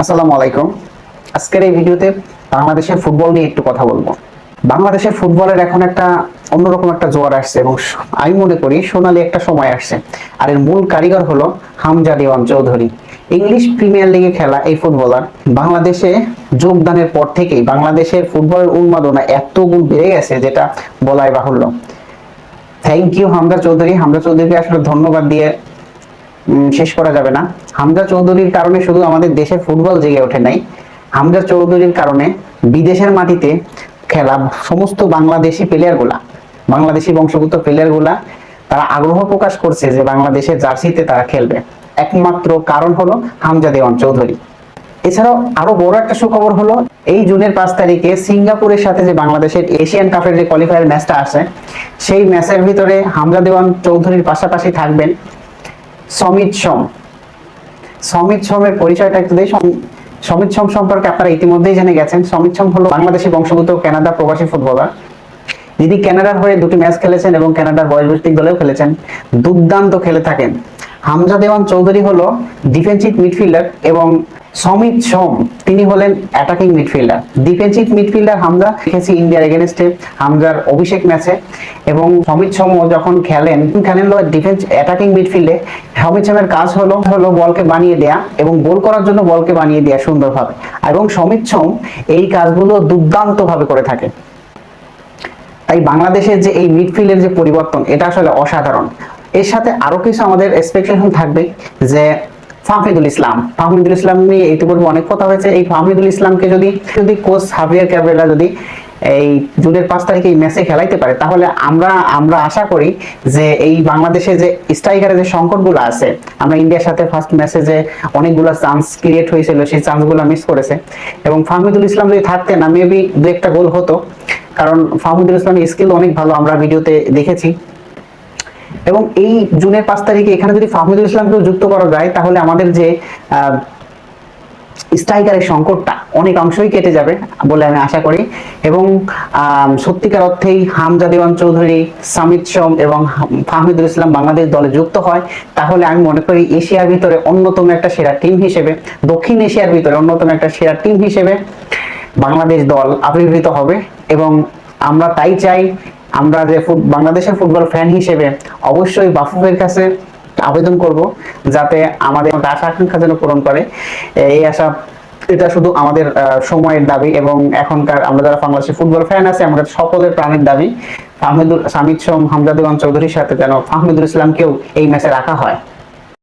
আসসালামু আলাইকুম। আজকের এই ভিডিওতে বাংলাদেশের ফুটবল নিয়ে একটু কথা বলবো। বাংলাদেশের ফুটবলের এখন একটা অন্যরকম একটা জোয়ার আসছে এবং আমি মনে করি সোনালী একটা সময় আসছে। আর এর মূল কারিগর হলো হামজা দেওয়ান চৌধুরী। ইংলিশ প্রিমিয়ার লিগে খেলা এই ফুটবলার বাংলাদেশে যোগদানের পর থেকেই বাংলাদেশের ফুটবলের উন্মাদনা এত গুণ বেড়ে গেছে যেটা বলাই বাহুল্য। Thank you Hamza Chowdhury. হামজা চৌধুরীকে আসলে ধন্যবাদ দিয়ে শেষ করা যাবে না। হামজা চৌধুরীর কারণে শুধু আমাদের দেশের ফুটবল জেগে ওঠে নাই, হামজা চৌধুরীর কারণে বিদেশের মাটিতে খেলা সমস্ত বাংলাদেশি বংশোদ্ভূত প্লেয়ারগুলা তারা আগ্রহ প্রকাশ করছে যে বাংলাদেশের জার্সিতে তারা খেলবে। একমাত্র কারণ হলো হামজা দেওয়ান চৌধুরী। এছাড়াও আরো বড় একটা সুখবর হলো এই জুনের 5 তারিখে সিঙ্গাপুরের সাথে যে বাংলাদেশের এশিয়ান কাপের যে কোয়ালিফায়ার ম্যাচটা আছে, সেই ম্যাচের ভিতরে হামজা দেওয়ান চৌধুরীর পাশাপাশি থাকবেন সমিত সোম। সমিত সোমের পরিচয়টা একটু দেই। সমিত সোম সম্পর্কে আপনারা ইতিমধ্যেই জেনে গেছেন। সমিত সোম হলো বাংলাদেশি বংশোদ্ভূত কানাডা প্রবাসী ফুটবলার, যিনি কানাডার হয়ে 2টি ম্যাচ খেলেছেন এবং কানাডার বয়স ভিত্তিক দলেও খেলেছেন, দুর্দান্ত খেলে থাকেন। হামজা দেওয়ান চৌধুরী হলো ডিফেন্সিভ মিডফিল্ডার এবং সমিত সোম তিনি হলেন attacking midfielder. Defensive midfielder Hamza দেখেছি ইন্ডিয়ার এগেনস্টে হামজার অভিষেক ম্যাচে, এবং সমিত সোম যখন খেলেন ডিফেন্স অ্যাটাকিং মিডফিল্ডে। সমিত সোমের কাজ হলো বলকে বানিয়ে দেয়া এবং গোল করার জন্য বলকে বানিয়ে দেয়া সুন্দরভাবে, এবং সমিত সোম এই কাজগুলো দুর্দান্ত ভাবে করে থাকে। তাই বাংলাদেশের যে এই মিডফিল্ডের যে পরিবর্তন, এটা আসলে অসাধারণ। এর সাথে আরো কিছু আমাদের এক্সপেকটেশন থাকবে যে ফাহমিদুল ইসলাম নিয়ে ইতিপূর্বে অনেক কথা হয়েছে। এই ফাহমিদুল ইসলামকে যদি কোচ হাভিয়ার ক্যাব্রেলা যদি এই জুনের 5 তারিখে এই ম্যাচে খেলাইতে পারে, তাহলে আমরা আশা করি যে এই বাংলাদেশে যে স্ট্রাইকারের যে সংকটগুলো আছে, আমরা ইন্ডিয়ার সাথে ফার্স্ট মেসেজে যে অনেকগুলো চান্স ক্রিয়েট হয়েছিল, সেই চান্সগুলো মিস করেছে, এবং ফাহমিদুল ইসলাম যদি থাকতেন না মেবি 2-1টা গোল হতো, কারণ ফাহমিদুল ইসলামের স্কিল অনেক ভালো, আমরা ভিডিওতে দেখেছি। এবং এই জুনের 5 তারিখে এখানে যদি ফাহমিদুল ইসলামকেও যুক্ত করা যায়, তাহলে আমাদের যে স্ট্রাইকারের সংকটটা অনেক অংশই কেটে যাবে বলে আমি আশা করি। এবং সত্যিকার অর্থেই হামজা দেওয়ান চৌধুরী, সমিত সোম এবং ফাহমিদুল ইসলাম বাংলাদেশ দলে যুক্ত হয়, তাহলে আমি মনে করি এশিয়ার ভিতরে অন্যতম একটা সেরা টিম হিসেবে, দক্ষিণ এশিয়ার ভিতরে অন্যতম একটা সেরা টিম হিসেবে বাংলাদেশ দল আবির্ভূত হবে। এবং আমরা তাই চাই, আমরা যে বাংলাদেশের ফুটবল ফ্যান হিসেবে অবশ্যই বাফুফের কাছে আবেদন করব যাতে আমাদের আশা আকাঙ্ক্ষা যেন পূরণ করে। এই আশা, এটা শুধু আমাদের সময়ের দাবি, এবং এখনকার আমরা যারা বাংলাদেশের ফুটবল ফ্যান আছে আমাদের সকলের প্রাণের দাবি। সমিত সোম, হামজা দেওয়ান চৌধুরীর সাথে যেন ফাহমিদুল ইসলামকেও এই ম্যাচে রাখা হয়।